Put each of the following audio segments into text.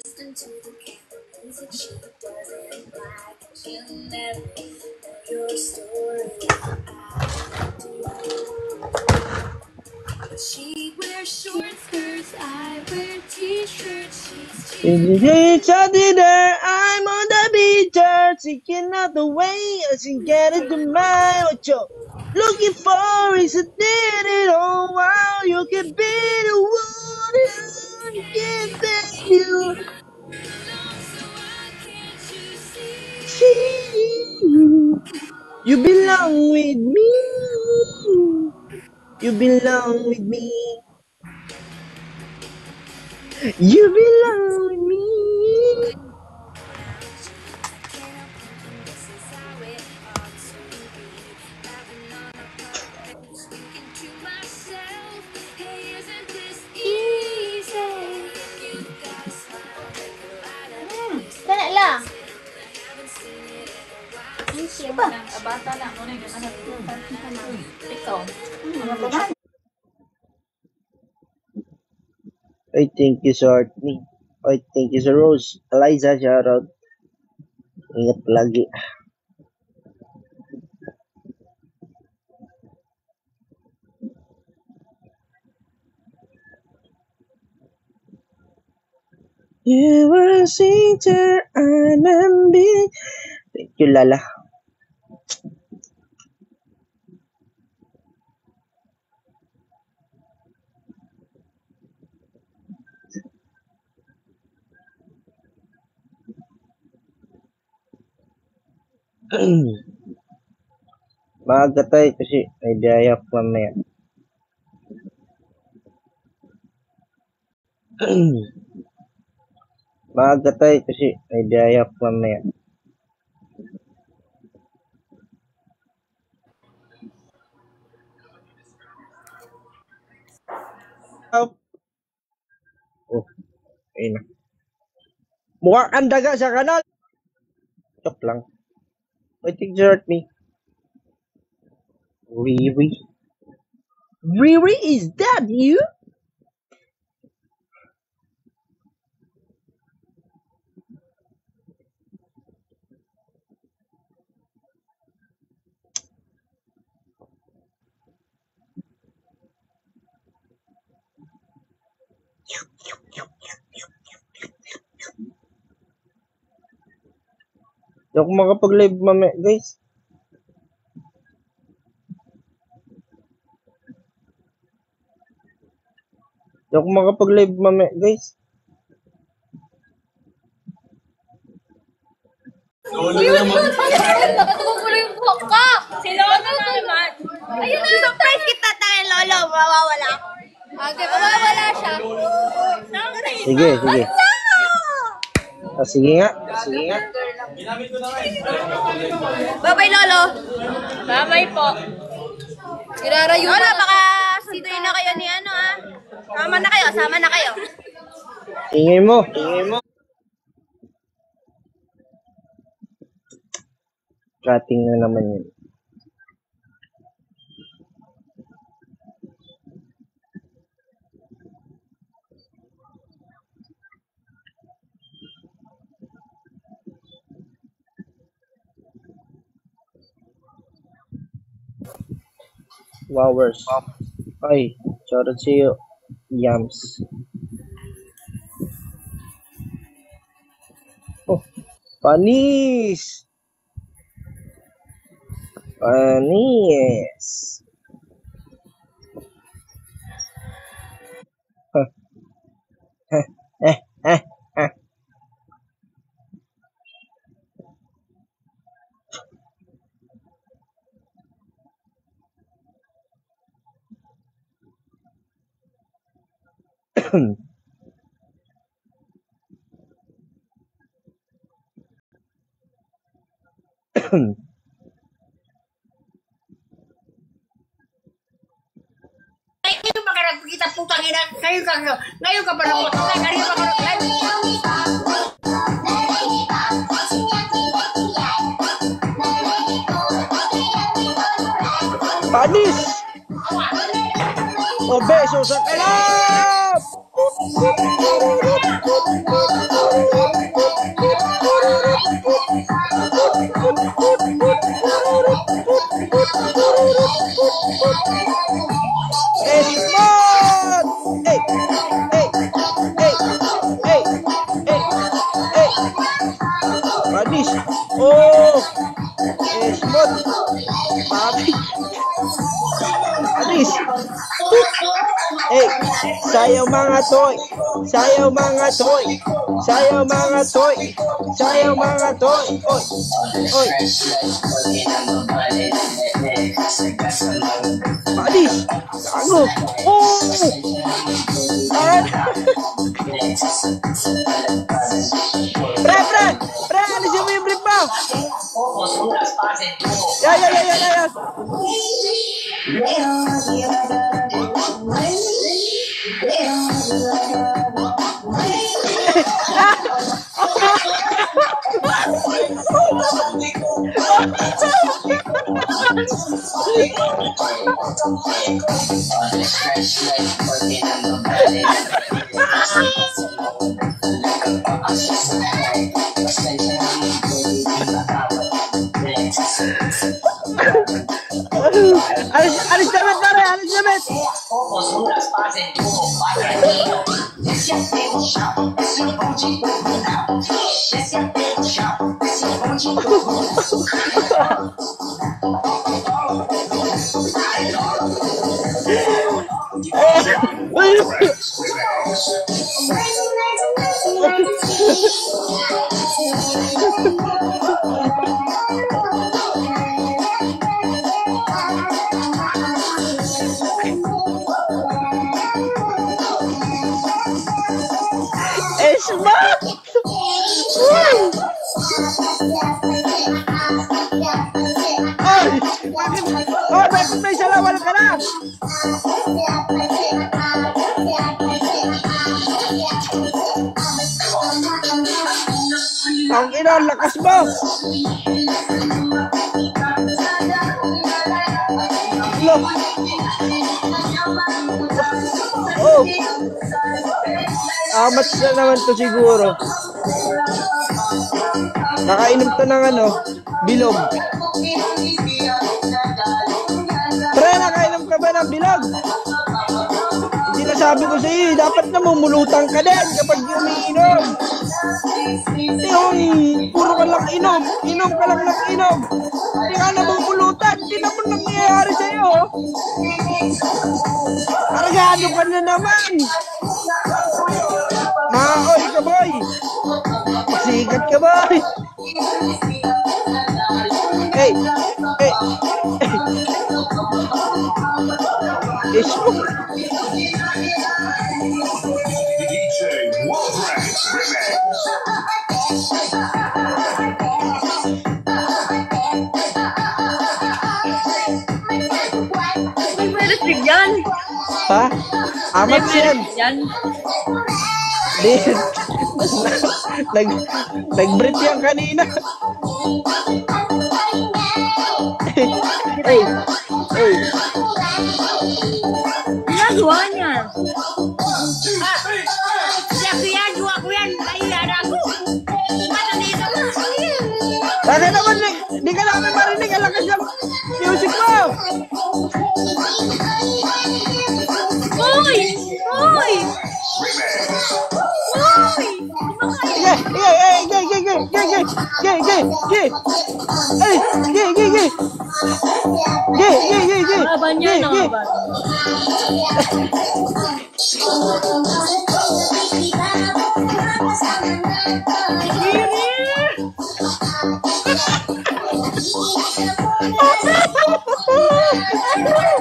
Listen to the music she doesn't like, and she'll never know your story like I do. She wears short skirts, I wear t-shirts. It's a dinner, I'm on the beach, seeking out the way as you get it to my ocho. Looking for is a dinner, oh wow, you can be the one who can thank you. You belong with me. You belong with me. You belong with me. Dala lang. Bata na mo na yung ikaw. I think you short me. I think you Rose. Eliza, shout out. Ingat lagi. You were a singer and I'm being... Thank you, Lala. Maaga tayo kasi may diayak mamaya. Maaga tayo kasi may diayak mamaya. Oh, ayun na. Mukhang ang daga sa kanal. Joke lang. I think you hurt me. Riri? Riri, is that you? Hindi ako makapag-live mamaya, guys. Hindi ako makapag-live mamaya, guys. Ayun, nakatulog mo lang yung buhok ko. Si Lolo naman. Ayun na, surprise kita tayo, Lolo. Mawawala ako. Okay, mawawala siya. Sige, sige. Ah, sige nga. Sige nga. Bye-bye, Lolo. Bye-bye po. Kirarayo Lolo, baka sunduin na kayo ni ano, ha? Sama na kayo, sama na kayo. Ingay mo. Ingay mo. Cutting na naman yun. Flowers. Ay, shoutout sa'yo. Yams. Oh, panis! Panis! Ngayon pa ka nagpakita putang ina. Ngayon ka pa nagpakita. Ngayon pa ka nagpakita. Panis! O beso sa kalap! Oh! Smooth! Papi! Alis! Eh, sayaw mga toy! Sayaw mga toy! Sayaw mga toy! Sayaw mga toy! Oy! Oy! Alis! Gago! Oh! Ah! Pre! Alisin mo yung brief mo! Yan! Alis damit, pare! Alis damit! Smart! Ay, bakit may salawal ka na? Ang ina, lakas mo! Look! Oh! Amat na naman to siguro. Nakainom to ng bilog. Pre, nakainom ka ba ng bilog? Hindi na sabi ko sa iyo, dapat na mumulutang ka din kapag umiinom. Puro ka lang inom. Inom ka lang ng inom. Hindi ka na mumulutan. Hindi naman nangyayari sa iyo. Argado ka na naman. Oy ka boy! Sikat ka boy! Hey! Ismo! DJ Wolfrex Remix. May meron yan. Ha? Amat yan! Nag-breath yan kanina. Hey! Ginagawa niya. Jowa ko yan. Kailan ako. Matalito na. Bakit naman, di ka namin marinig. Ang lakas ng music mo. Hoy! Laban niya naman.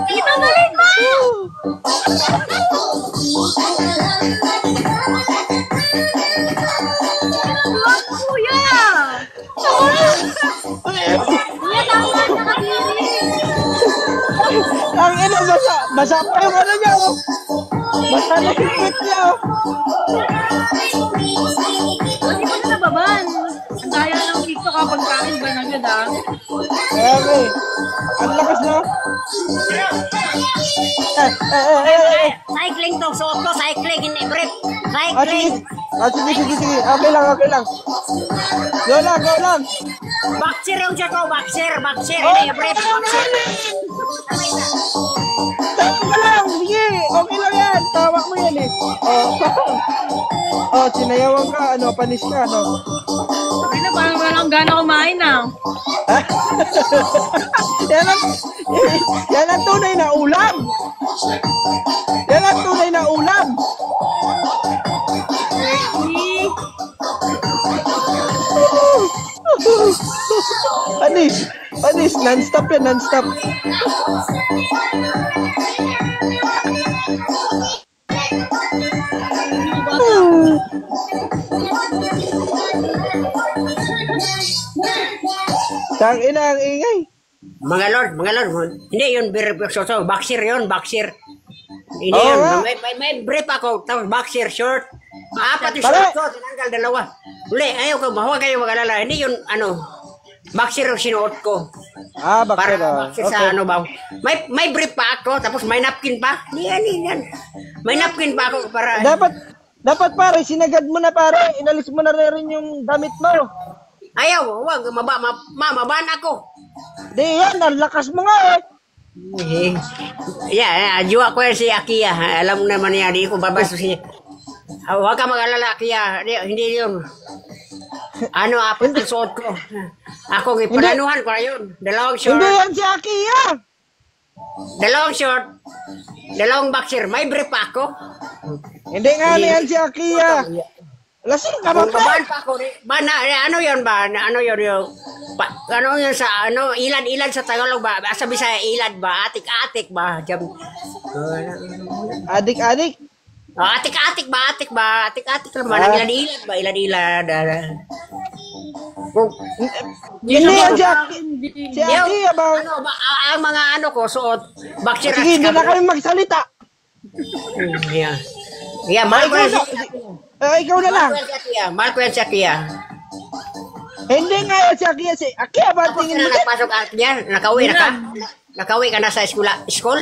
Kita balik mo! Ang ina, basa pa yung niya, oh. Basa na yung pit niya, oh. Hindi ko na nababan. Ang daya ng TikTok kapag kain ba nagad, ah? Okay. Ang lakas na. Cycling to, suot ko, cycling, hindi brief. Cycling. Sige. Okay lang. Go lang. Boxer yung siya ko, boxer, hindi brief, boxer. Tawa ka lang, sige. Okay lang yan. Tawa mo yan, eh. Oh, sinayawan ka, ano, panis ka, ano. Ay na, parang walang gana kumain ah. Yan ang, yan ang tunay na ulam. Yan ang tunay na ulam. Panis, non-stop yan, non-stop. Tang ina ang ingay. Mga lord, hindi yun boxer yun, boxer. Hindi Oo yun, nga. may brief ako, tapos boxer short. Apat yung Pare. short ko, tinanggal dalawa. Uli, ayaw ko, huwag kayo mag-alala. Hindi yun, boxer yung sinuot ko. Ah, bakit Para boxer sa ano ba. May brief pa ako, tapos may napkin pa. Yan. May napkin pa ako para... Dapat pare, sinagad mo na pare. Inalis mo na rin yung damit mo. Ayaw, huwag, maban ako. Di yan, ang lakas mo nga eh. Juwa ko yan si Akia. Alam mo naman niya, di ko babasto siya. Huwag ka mag-alala, Akia. Hindi yun. Apat ang suot ko. Ako, ipalanuhan ko na yun. Dalawang short. Hindi yan si Akia. Dalawang short. Dalawang boxer. May brief pa ako. Hindi nga yan si Akia. Lasing ka ba Kung babaan pa ako, ano yun ba? Ano yun yung... ano yun sa... ilad sa Tagalog ba? Sabi sa ilad ba? Atik-atik ba? Adik-adik. Atik-atik ba? Atik-atik naman. Ilad-ilad ba? Ilad-ilad. Hindi yan si Akia ba? Ang mga ko, suot. Boxer. Sige, hindi na kami magsalita. Mahal ko yan si... Ikaw na lang. Mahal ko yan si Akia. Hindi nga yan si Akia. Si Akia ba Tapos tingin na mo? nagpasok yan, nakauwi na ka? Nakauwi ka na sa school?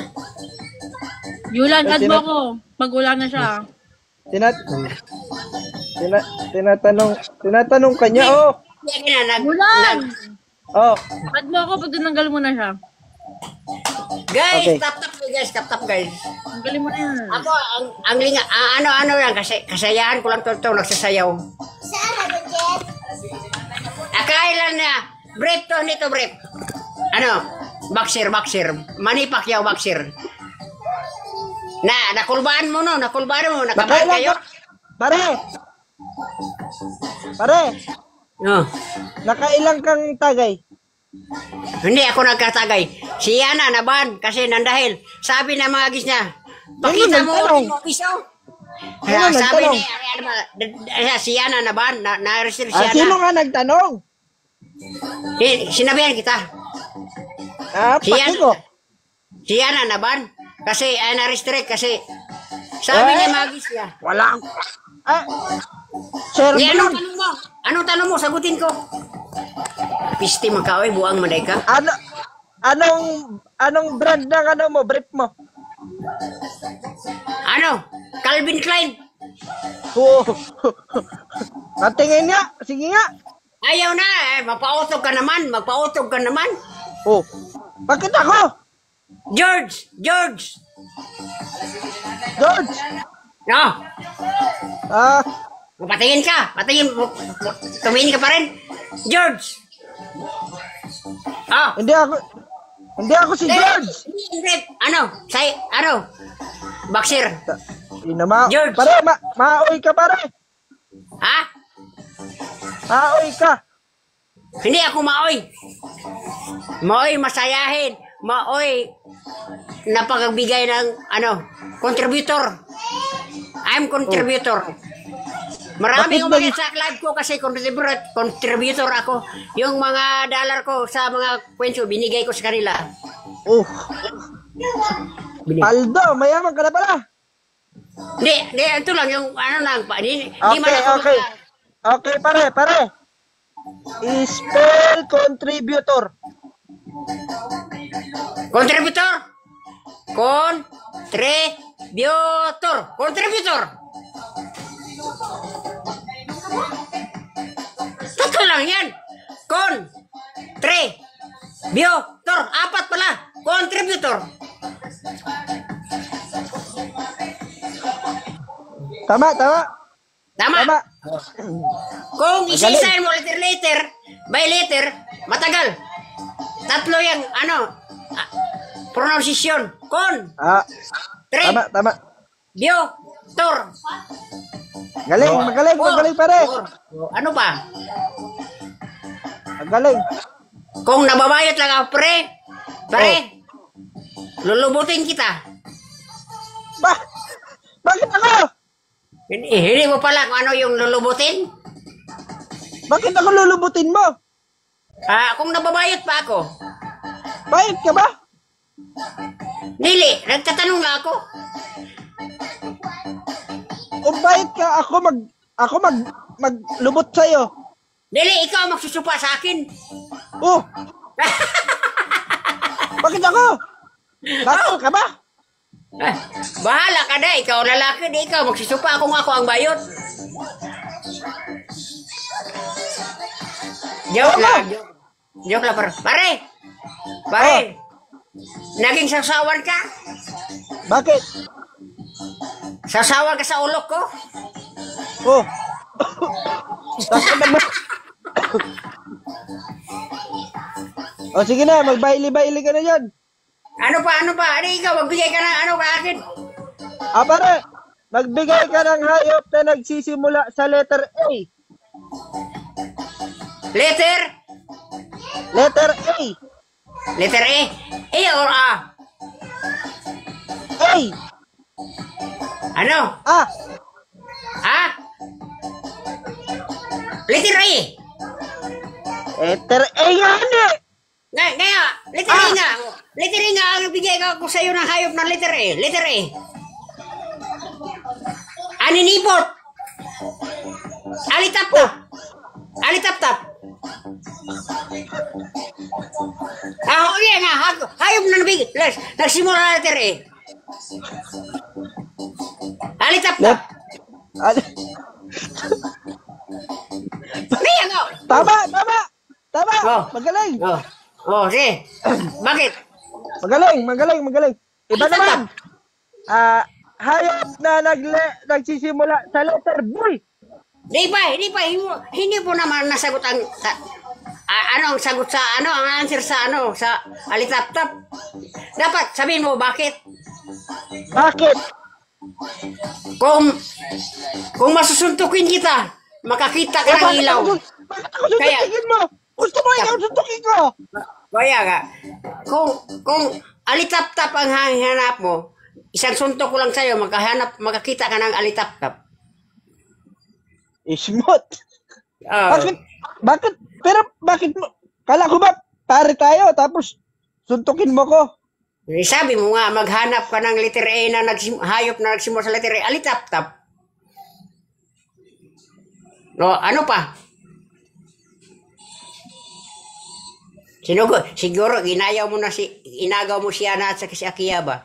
Yulan, add mo ko. Pag-ulan na siya. Tinatanong kanya, oh. Yulan! Oh. Add mo ko pag tinanggal mo na siya. Guys, Okay. tap guys. Tanggalin mo na yan. Ako, ang linga, ano yan, kasayahan ko lang to, nagsasayaw. Akailan na, brief to, nito brief. Boxer. Manny Pacquiao boxer. Nakulbaan mo, nakabahan kayo. Pare, No. nakailang kang tagay? Hindi ako nagkatagay. Si Yana naban kasi nandahil. Sabi ng mga gis niya, pakita mo nagtanong? yung piso. Ano Sabi nagtanong? si Yana naban, na-restrict si Sino Yana. nga nagtanong? Sinabihan kita. Si Pati Yana, ko. si Yana naban kasi na-restrict kasi sabi niya mga gis niya. Wala. Sir, Anong tanong mo? Sagutin ko. Pisti magkaoy, buang maday ka. anong brand ng brief mo? Calvin Klein. Oh. Tingin nga, sige nga. Ayaw na, magpautog ka naman. Oh. Bakit ako? George. George. No, patingin ka. Tumingin ka pa rin. George. Hindi ako si George. Boxer. George. Pare, maoy ka pare. Ha? Maoy ka. Hindi ako maoy. Maoy masayahin. Maoy napagbigay ng contributor. I'm contributor. Marami Bakit umakyat sa live ko kasi contributor ako. Yung mga dollar ko sa mga kwento, binigay ko sa kanila. Oh. Aldo, mayaman ka na pala. Hindi, ito lang yung Okay. Okay, pare. Spell contributor. Contributor. Totoo lang yan. Contributor. Apat pala. Contributor. Tama, tama. Tama. Tama. Kung isa-isahin mo letter by letter, matagal. Tatlo yung pronunciation. Kon, Ah, tre, tama. bio, tor. Galing, magaling pare. Tor. Ano pa? Magaling. Kung nababayot lang ako, pare, lulubutin kita. Bakit ako? Hindi mo pala kung ano yung lulubutin? Bakit ako lulubutin mo? Kung nababayot pa ako. Bayad ka ba? Dili, nagtatanong lang ako. Kung bayad ka, ako maglubot sa'yo. Dili, ikaw magsusupa sa akin. Oh! Bakit ako? Bakit ka ba? Bahala ka na, ikaw lalaki, di ikaw magsusupa kung ako ang bayot. Joke lang. Joke lang, pare. Naging sasawan ka? Bakit? Sasawan ka sa ulok ko? Oh! Bakit naman? O sige na, magbaili-baili ka na dyan. Ano pa? Di ikaw, magbigay ka ng ano ka akin. Pare, magbigay ka ng hayop na nagsisimula sa letter A. Letter? Letter A. Letter A? A or A? A. Ano? A. Letter A? Letter A nga hindi. Kaya, letter A nga. Letter A nga ang bigay ko sa'yo ng hayop ng letter A. Letter A. Aninipot. Alitap-tap. Alitap-tap. Okay nga. Hayop na nabigay. Nagsimula ng letter A. Alitap-tap. Kaya nga. Tama. Oh. Magaling. Sige. Bakit? Magaling. Iba naman. Hayop na nagsisimula sa letter B. Hindi po naman nasagot ang ang sagot sa ang answer sa sa alitap-tap. Dapat sabihin mo bakit? Bakit? Kung masusuntukin kita, makakita ka ng ilaw. Bakit ako suntukin mo? Gusto mo ikaw suntukin ko? Kaya nga, kung alitap-tap ang hanap mo, isang suntok ko lang sa'yo, makakita ka ng alitap-tap. Smooth. Bakit? Pero bakit mo? Kala ko ba pare tayo tapos suntukin mo ko? Sabi mo nga, maghanap ka ng letter A na hayop na nagsimula sa letter A, alitap-tap. Ano pa? Siguro inagaw mo siya na sa si Akiya ba?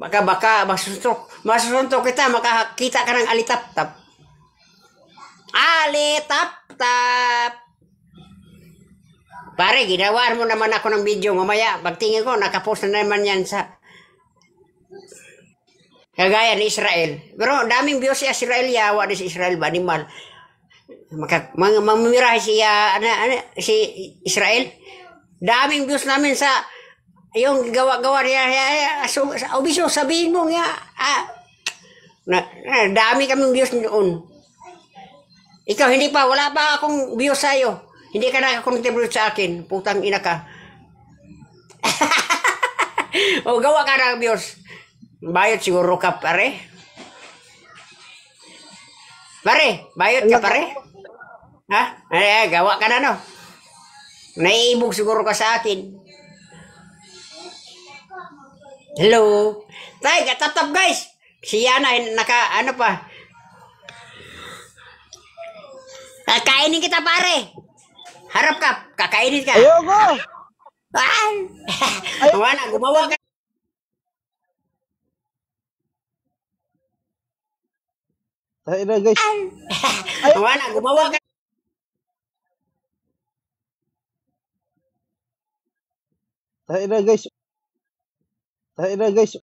Baka masusuntok kita, makakita ka ng alitap-tap. Alitap-tap. Pare, ginawa mo naman ako ng video. Mamaya, pagtingin ko, nakapost na naman yan sa kagaya ni Israel. Pero daming views si Israel, yawa ni si Israel ba? Animal. Mamimirahe siya, si Israel. Daming views namin sa yung gawa-gawa niya. Obisyo, sabihin mo nga. Dami kaming views noon. Ikaw, hindi pa. Wala pa akong views sa'yo. Hindi ka nakakontribute sa akin. Putang ina ka. Gawa ka ng views. Bayot siguro ka, pare. Bayot ka, pare. Gawa ka na, no? Naiibog siguro ka sa akin. Hello? Tay, tatap guys. Si Yana, ano pa? Kakainin kita, pare. Harap ka, kakainin ka. Ayoko. Wala, gumawa ka. Tayo na guys. Wala, gumawa ka. Tayo na guys.